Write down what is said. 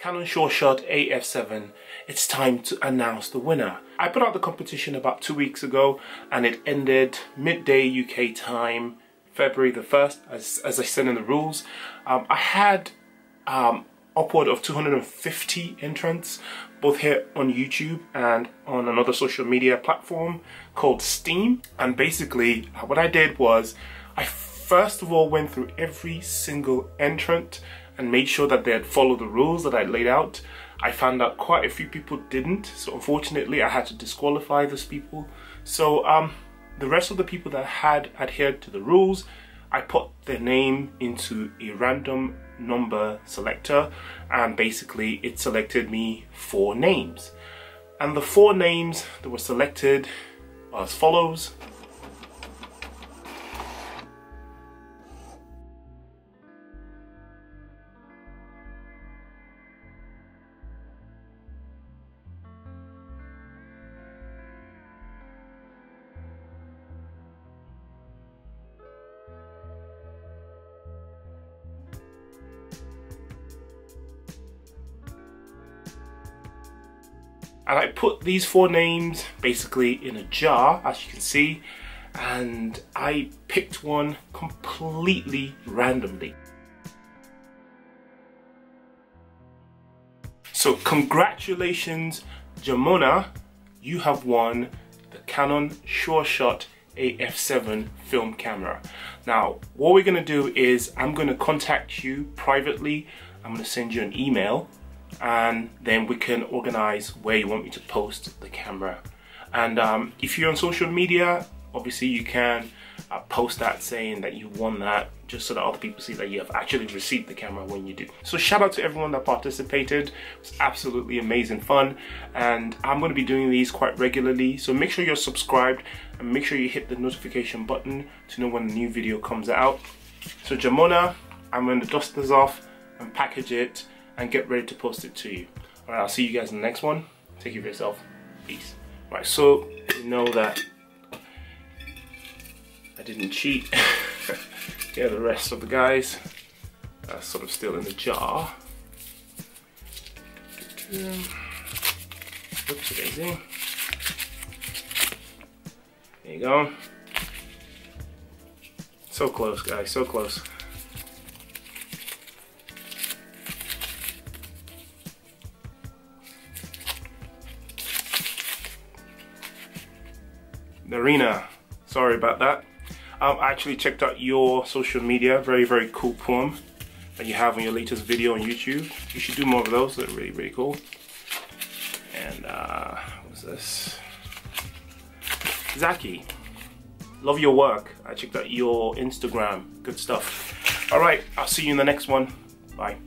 Canon SureShot AF-7, it's time to announce the winner. I put out the competition about 2 weeks ago and it ended midday UK time, February the 1st, as I said in the rules. I had upward of 250 entrants, both here on YouTube and on another social media platform called Steem. And basically what I did was I first of all went through every single entrant and made sure that they had followed the rules that I laid out. I found out quite a few people didn't, so unfortunately I had to disqualify those people. So the rest of the people that had adhered to the rules, I put their name into a random number selector, and basically it selected me 4 names. And the 4 names that were selected are as follows. And I put these 4 names basically in a jar, as you can see, and I picked one completely randomly. So congratulations, Jamona, you have won the Canon SureShot AF-7 film camera. Now, what we're gonna do is I'm gonna contact you privately. I'm gonna send you an email, and then we can organize where you want me to post the camera. And if you're on social media, obviously you can post that saying that you won that, just so that other people see that you have actually received the camera when you do. So shout out to everyone that participated. It was absolutely amazing fun, and I'm going to be doing these quite regularly, so make sure you're subscribed and make sure you hit the notification button to know when a new video comes out. So Jamona, I'm going to dust this off and package it and get ready to post it to you. Alright, I'll see you guys in the next one. Take care of yourself. Peace. Right, so you know that I didn't cheat. Yeah, the rest of the guys are sort of still in the jar. Oops, daisy. There you go. So close, guys, so close. Narina, sorry about that. I actually checked out your social media, very cool poem that you have on your latest video on YouTube. You should do more of those, they're really cool. And what's this? Zaki, love your work. I checked out your Instagram, good stuff. Alright, I'll see you in the next one. Bye.